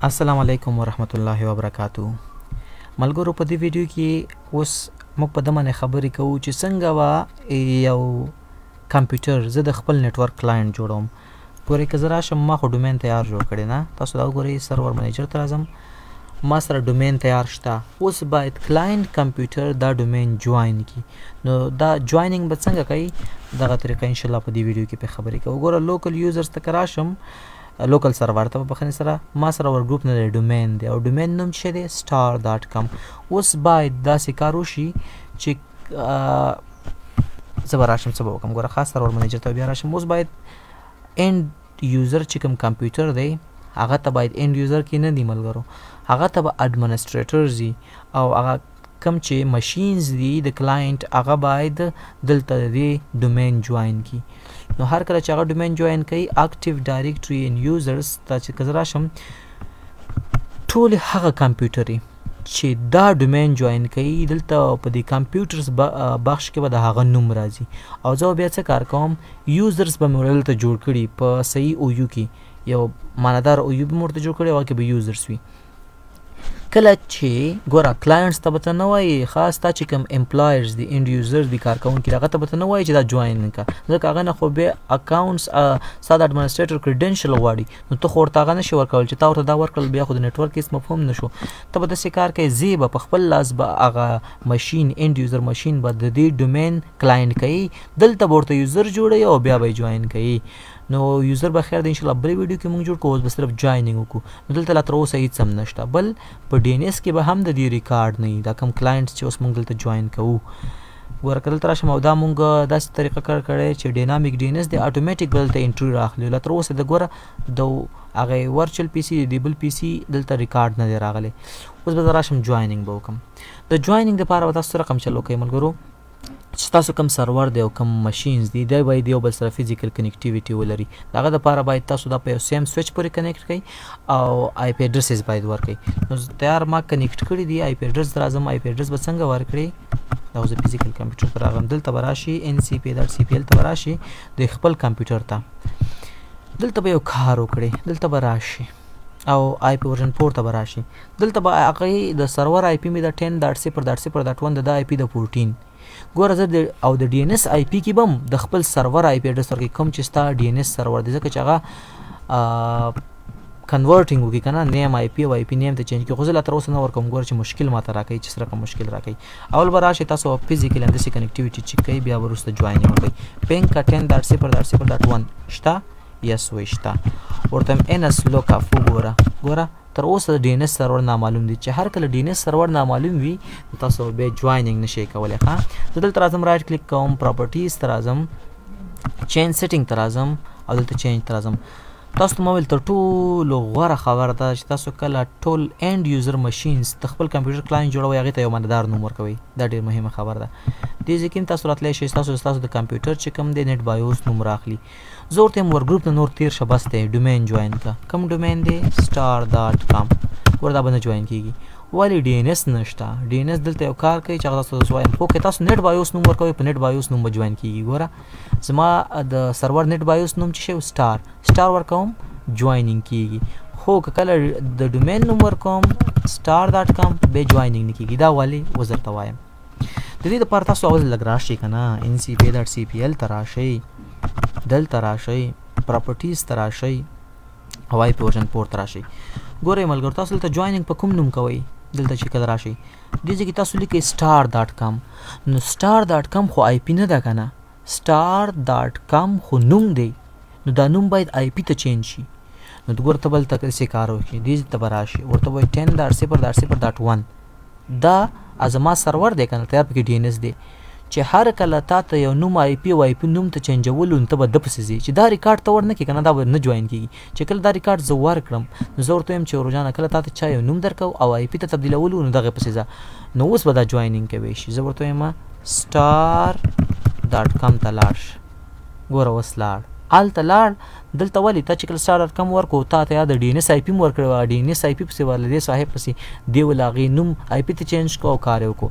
السلام علیکم ورحمت الله وبرکاتو. ملګرو په دې ویډیو کې اوس موږ په دې باندې خبرې کوو چې څنګه یو کمپیوټر زه د خپل نتورک کلاینټ جوړوم. ګورئ که زه راشم ما خو ډومین تیار جوړ کړی نه، تاسو دا وګورئ سرور منیجر ته راځم، ما سره ډومین تیار شته. اوس باید کلاینټ کمپیوټر دا ډومین جوین کی. نو دا جویننګ به څنګه کوي دغه طریقه ان شاء الله په دې ویډیو کې په خبرې کوو. ګوره لوکل یوزرز ته راشم، لوکل سرور ته په بخښنې سره ما سره ور ګروپ نه دی، ډومین دی او ډومین نوم څه دی؟ star.com. اوس باید داسې کار وشي چې زه به راشم څه به وکړم. ګوره خاص سرور منیجر ته بیا راشم. اوس باید اینډ یوزر چې کوم کمپیوټر دی هغه ته باید اینډ یوزر کې نه دی ملګرو، هغه ته به اډمنسټریټرز دي او هغه کم چې ماشینز دي د کلاینټ هغه باید دلته دی ډومین جوین کی. نو هر کله چې هغه ډومین جوین کوي اکټیو ډایرکټري ان یوزرز ته چې که زه راشم ټول هغه کمپیوټرې چې دا ډومین جوین کوي دلته په دې کمپیوټرز بخش کې به د هغه نوم راځي او زه بیا څه کار کوم، یوزرز به مې دلته جوړ کړي په صحیح او یو کې، یو معنادار او یو به مې ورته جوړ کړي، هغه کې به یوزرز وي. کله چې ګوره کلاینټس ته به ته نه وایي، خاص تا چې کوم امپلایرز دي اینډ یوزرز دي کارکوونکي هغه ته به ته نه وایي چې دا جوین کا، ځکه هغه نه خو بیا اکاونټس ستا د اډمنسټریټر کریډنشل غواړي، نو ته خو ورته هغه نشي ورکول چې تا ورته دا ورکړل بیا خو د نیټورک هېڅ مفهوم نشو. ته به داسې کار کوې زه به په خپل لاس به هغه ماشین اینډ یوزر ماشین به د دې ډومین کلاینټ کوي، دلته به ورته یوزر جوړوي او بیا به یې جوین کوي. نو یوزر به خیر د انشاءالله بلې ویډیو کې موږ جوړ کوو، اوس به صرف جویننګ وکړو. نو دلته لا تر اوسه هېڅ هم نشته، بل په ډي ان ایس کې به هم د دې ریکارډ نه وي دا کوم کلاینټس چې اوس موږ دلته جوین کوو. ګوره که دلته راشم او دا موږ داسې طریقه کار کړی چې ډینامیک ډي ان ایس دی اټومیټیک به دلته انټري راخلي. لا تر اوسه د ګوره د هغې ورچوال پي سي د بل پي سي دلته ریکارډ نه دی راغلی. اوس به زه راشم جویننګ به وکړم. د جویننګ دپاره به تاسو رقم چلو کوئ ملګرو چې تاسو کوم سرور دی او کوم ماشینز دي دی باید یو بل سره فزیکل کنیکټیویټي ولري. د هغه دپاره باید تاسو دا په یو سیم سویچ پورې کنیکټ کړئ او آی پی اډرسز باید ورکړئ. نو تیار ما کنیکټ کړي دي، آی پی اډرس راځم، آی پی اډرس به څنګه ورکړئ؟ دا اوس فزیکل کمپیوټر ته راغلم، دلته به راشي ncp.cpl ته به راشي د خپل کمپیوټر ته، دلته به یو کار وکړئ، دلته به راشي او آی پی ورژن 4 ته به راشي، دلته به هغه د سرور آی پی مې د 10.0.0.1 د آی پی د 14. ګوره زه او د ډي ان ایس آی پی کې به هم د خپل سرور آی پی اډرس ورکړئ کوم چې ستا ډي ان ایس سرور دی، ځکه چې هغه کنورټینګ وکړي که نه نیم آی پی او آی پی نیم ته چینج کړي. خو زه لا تر اوسه نه ورکوم، ګوره چې مشکل ماته راکوي، چې څه رقم مشکل راکوي. اول به راشئ تاسو فزیکل همداسې کنیکټیویټي چیک کوئ، بیا وروسته جوینینګ وکړئ. پینګ کا 10.0.0.1 شته؟ یس وایي شته. ورته ان اس لوک اف وګوره، ګوره تر اوسه د ډي ان ایس سرور نامعلوم دي، چې هر کله ډي ان ایس سرور نامعلوم وي تاسو بیا جویننګ نشئ کولی. ښه زه دلته راځم، رایټ کلیک کوم، پراپرټیز ته راځم، چینج سیټینګ ته راځم او دلته چینج ته راځم. تاسو ته ما ویل تر ټولو غوره خبره ده چې تاسو کله ټول اینډ یوزر ماشینز د خپل کمپیوټر کلاینټ جوړوئ هغې ته یو معنادار نوم ورکوئ. دا ډېر مهمه خبره ده. دې ځای کې هم تاسو راتلی شئ ستاسو د کمپیوټر چې کوم دی نیټ بایوس نوم راخلي. زه ورته یم ور ګروپ نه نور تېر شه، بس دی ډومین جوین که. کوم ډومین دی؟ star.com. ګوره دا به نه جوین کېږي ولې؟ ډي ان ایس نشته. ډي ان ایس دلته یو کار کوي چې هغه تاسو وایم پوه کړئ، تاسو نیټ بایوس نوم ورکوئ، په نیټ بایوس نوم به جوین کېږي. ګوره زما د سرور نیټ بایوس نوم چې شی سټار ورکوم جوینینګ کېږي، خو که کله د ډومین نوم ورکوم star.com بیا جوینینګ نه کېږي. دا ولې وزه درته وایم. د دې دپاره تاسو اول لږ راشئ که نه، ncp.cpl ته راشئ، دلته راشئ، پراپرټیز ته راشئ او آی پی ورژن 4 ته راشئ. ګورئ ملګرو تاسو دلته جوینینګ په کوم نوم کوئ؟ دلته چې کله راشئ دې ځای کې تاسو لیکئ star.com. نو star.com خو آی پی نه ده که نه، star.com خو نوم دی، نو دا نوم باید آی پی ته چینج شي. نو ګوره ته به هلته داسې کار وکړي، دې ته به راشي ورته به وایي 10.0.0.1 دا زما سرور دی که نه تیار پکې ډي ان ایس دی، چې هر کله تا ته یو نوم آی پي او آی پي نوم ته چینجولو نو ته به ده پسې ځې چې دا ریکارډ ته ور نه کړې که نه دا به نه جوین کېږي. چې کله دا ریکارډ زه ورکړم نو زه ورته وایم چې ورجانه کله تا ته چا یو نوم درکو او آی پي ته تبدیلولو نو دغې پسې ځه، نو اوس به دا جوینینګ کوی شي. زه ورته وایم star.com ته لاړ شه. ګوره اوس لاړ، هلته لاړ، دلته ولې تا چې کله star.com ورکړو تا ته یا د ډي ان ایس آی پي م ورکړی وه، ډي ان ایس آی پي پسې ورله دې صاحب پسې دې ول هغې نوم آی پي ته چینج کړو او کار یې وکړو.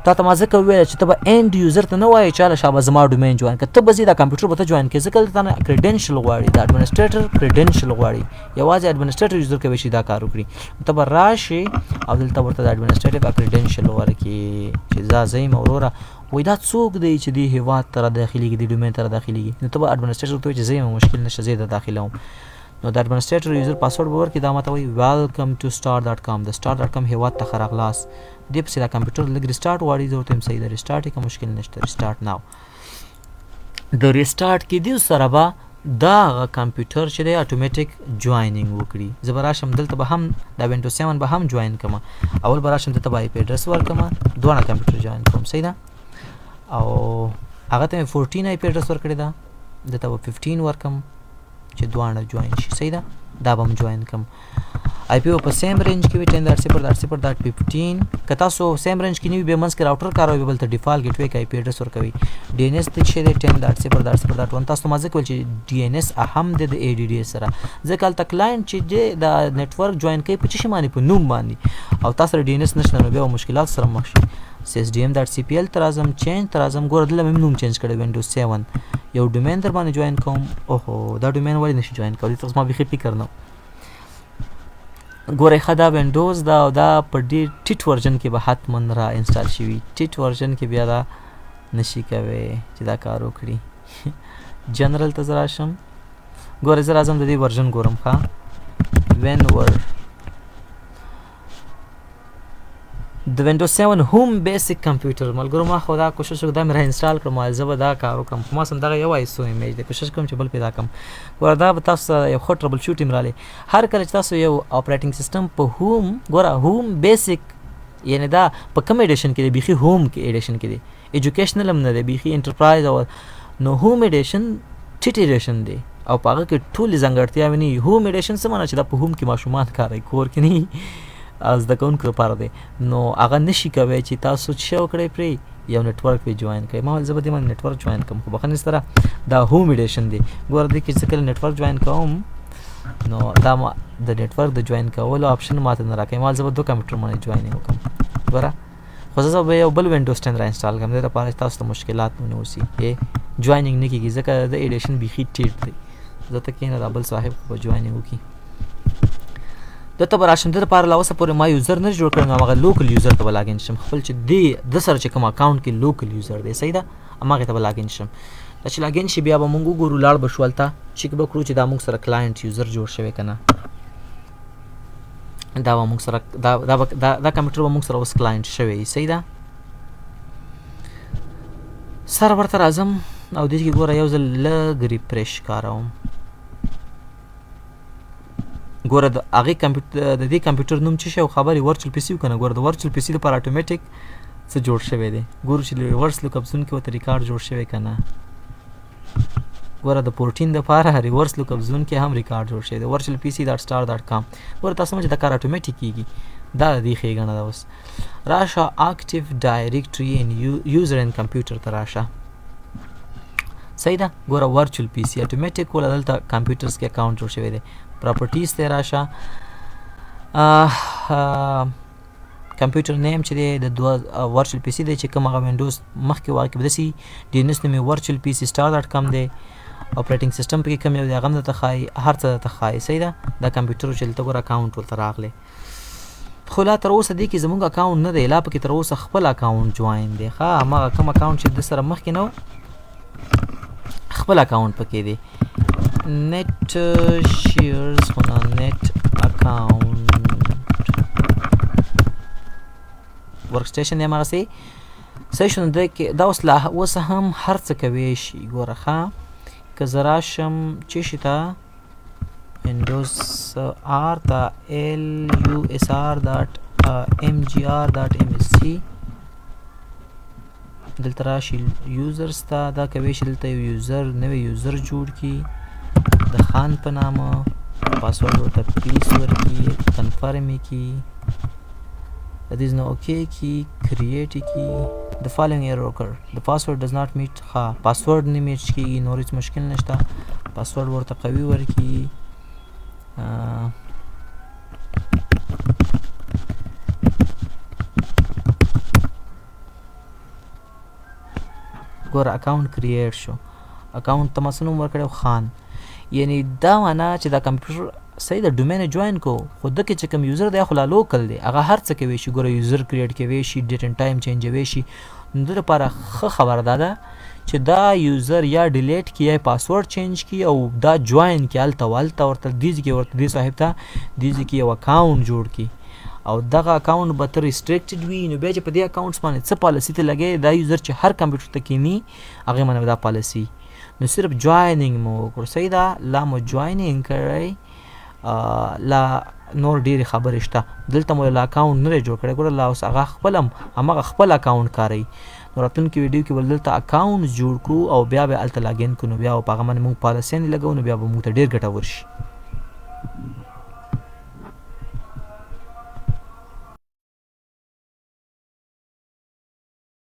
تا ته ما ځکه وویل چې ته به اینډ یوزر ته نه وایې چاله شابه زما ډومین جوین کړه، ته به ځې دا کمپیوټر به ته جوین کړې، ځکه دلته نه کریډنشل غواړي، د اډمنسټریټر کریډنشل غواړي، یوازې اډمنسټریټر یوزر کولی شي دا کار وکړي. ته به راشې او دلته ورته د اډمنسټریټیو کریډنشل ورکړي چې زه ځیم وروره وایي دا څوک دی چې دې هېواد ته راداخلېږي، دې ډومین ته راداخلېږي، نو ته به اډمنسټریټر ته وایي چې زه یم مشکل نشته زه یې داخلوم. نو د اډمنسټریټر یوزر پاسورډ به ورکړي، دا ماته وایي ویلکم ټو سټار ډاټ کام، د سټار ډاټ کام هېواد ته ښه راغلاست. دې پسې دا کمپیوټر لږ ریسټارټ غواړي، زه ورته یم صحیح ده ریسټارټ یې که مشکل نشته ریسټارټ ناو. د ریسټارټ کېدو سره به دا هغه کمپیوټر چې دی اټومیټیک جوینینګ وکړي. زه به راشم دلته به هم دا وینډوز 7 به هم جوین کړم، اول به راشم دلته به آی پی اډرس ورکړم، دواړه کمپیوټر جوین کوم صحیح ده، او هغه ته مې 14 آی پی اډرس ورکړی ده، دلته به 15 ورکړم چې دواړه جوین شي صحیح ده، دا به هم جوین کړم. آی پی او په سیم رینج کې وي 10.0.0.15. که تاسو سیم رینج کې نه وي بیا منځ کې راوټر کاروئ بل ته ډیفالټ ګیټ وی کې آی پی اډرس ورکوي. ډي ان اس ته چې دی 10.0.0.1 تاسو ما ځکه ویل چې ډي ان اس اهم دی د ای ډي ډي اس سره، ځکه هلته کلاینټ چې دی د نیټورک جوین کوي په څه شي باندې، په نوم باندې، او تاسو سره ډي ان اس نشته نو بیا مشکلات سره مخ شي. sysdm.cpl ته راځم چینج ته راځم، ګوره دلته مې نوم چینج کړی وینډوز 7 یو ډومین در باندې جوین کوم. اوهو دا ډومین ولې نشي جوین کولی، تاسو ما بیخي فکر نه ګوره ښه دا وینډوز دا او دا په ډېر ټیټ ورژن کې به حتما را انسټال شوي، ټیټ ورژن کې بیا دا نشي کوی چې دا کار وکړي. جنرل ته زه راشم، ګوره زه راځم د دې ورژن ګورم ښه وینور د وینډوز 7 هوم بیسک کمپیوټر ملګرو ما خو دا کوشش وکړم دا مې را انسټال کړم، زه به دا کار وکړم، خو ما سم دغه یو آیسو ایمیج دی، کوشش کوم چې بل پیدا کړم. ګوره دا به تاسو یو ښه ټربل شوټینګ رالی، هر کله چې تاسو یو اپریټینګ سیسټم په هوم ګوره هوم بیسک یعنی دا په کوم ایډیشن کې دی، بیخي هوم کې ایډیشن کې دی، ایجوکیشنل هم نه دی، بیخي انټرپرایز او نو هوم ایډیشن ټیټ ایډیشن دی او په هغه کې ټولې ځانګړتیاوې نه وي. هوم ایډیشن څه معنی چې دا په هوم کې ماشومان کاروي، کور کې نه زده کوونکو لپاره دی، نو هغه نشي کوی چې تاسو څه وکړئ پرې یو نیټورک پې جوین کړئ. ما ویل زه به دې باندې نیټورک جوین کړم، خو بخښنې سره دا هوم ایډیشن دی. ګوره دې کې چې کله نیټورک جوین کوم نو دا ما د نیټورک د جوین کولو آپشن ماته نه راکوي، ما زه به 2 کمپیوټر باندې جوینینګ وکړم. ګوره خو زه به یو بل وینډوز 10 را انسټال کړم، دې لپاره تاسو ته مشکلات ونه اوسي، جوینینګ نه کېږي ځکه د ایډیشن بیخي ټیټ دی. زه ته کښېنه دا بل صاحب خو به جوینینګ وکړي. دلته به راشم، د لپاره لا اوسه پورې ما یوزر نه جوړ کړی، نو هماغه لوکل یوزر ته به لاګین شم، خپل چې د سره چې کوم اکاونټ کې لوکل یوزر دی صحیح ده هماغې ته به لاګین شم. دا چې لاګین شي بیا به مونږ وګورو، لاړ به شو هلته چیک به کړو چې دا مونږ سره کلاینټ یوزر جوړ شوی که نه، دا به مونږ سره دا کمپیوټر به مونږ سره اوس کلاینټ شوی صحیح ده. سرور ته راځم او دې کې ګوره یو ځل لږ ریفریش کاروم، ګوره د هغې کمپیوټر د دې کمپیوټر نوم څه شی او خبرې ورچوال پي سي که نه، ګوره د ورچوال پي سي لپاره اټومیټیک څه جوړ شوی دی، ګورو چې ریورس لوکاپ زون کې ورته ریکارډ جوړ شوی که نه. ګوره د 14 دپاره ریورس لوکاپ زون کې هم ریکارډ جوړ شوی دی virtualpc.star.com. ګوره تاسو مونږ چې دا کار اټومیټیک کېږي، دا د دې ښېګڼه ده. اوس راشه اکټیو ډایرکټري ان یوزر ان کمپیوټر ته راشه صحیح ده. ګوره ورچوال پي سي اټومیټیک ولا دلته کمپیوټرز کې اکاونټ جوړ شوی دی، پراپرټیز ته راشه، کمپیوټر نیم چې دی د ورچوال پي سي دی چې کوم هغه وینډوز مخکې واقع به داسې ډي ان اس نوم یې ورچوال پي سي star.com دی، اپریټینګ سیسټم پکې کوم یو دی هغه هم درته ښایي، هر څه درته ښایي صحیح ده. دا کمپیوټر چې دلته ګوره اکاونټ ورته راغلی، خو لا تر اوسه دې کې زموږ اکاونټ نه دی، لا پکې تر اوسه خپل اکاونټ جوین دی ښه، هماغه کوم اکاونټ چې د سره مخکې نه و خپل اکاونټ پکې دی. net shares هنا net account ورک سټیشن دی هماغسې صحیح شو. نو دا اوس هم هر څه کوی شي. ګوره ښه که زه راشم چې شي ته windows r ته lusr.mgr.msc دلته راشي یوزرز ته، دا کوی شي دلته یو یوزر نوی یوزر جوړ کړي د خان په نامه، پاسورډ ورته پیس ورکړي، کنفرم یې کړي، that is no okay key create key the following error occur the password does not meet ها پاسورډ نه میچ کیږي، نور هیڅ مشکل نشته، پاسورډ ورته قوي ورکړي. ګور اکاونټ کریټ شو، اکاونټ ته مثلا ورکړو خان، یعنی دا معنا چې دا کمپیوټر صحیح د ډومین جوین کو، خو د کې چې کوم یوزر دی خو لا لوکل دی، هغه هر څه کوي شي، ګوره یوزر کریټ کوي شي، ډیټ اینډ ټایم چینجوي شي. نو د لپاره ښه خبره ده چې دا یوزر یا ډیلیټ کی یا پاسورډ چینج کی او دا جوین کی الته والته ورته دیږي کې ورته دی صاحب ته دیږي کې یو اکاونټ جوړ کی او دغه اکاونټ به تر ریستریکټډ وي. نو بیا چې په دې اکاونټس باندې څه پالیسی ته لګي، دا یوزر چې هر کمپیوټر ته کینی هغه باندې دا پالیسی. نو صرف جوائننگ مو وکړو، صحیح ده، لا مو جوائننگ کړئ، لا نور ډیره خبرې شته دلته مو لا اکاونټ نه جوړ کړی، ګوره لا اوس هغه خپل اکاونټ کاروي. نو راتلونکي ویډیو کې ول دلته اکاونټ جوړ کو او بیا به الته لاګین کو، نو بیا په هغه باندې موږ پالیسي نه لګو، نو بیا به موږ ته ډیر ګټور شي.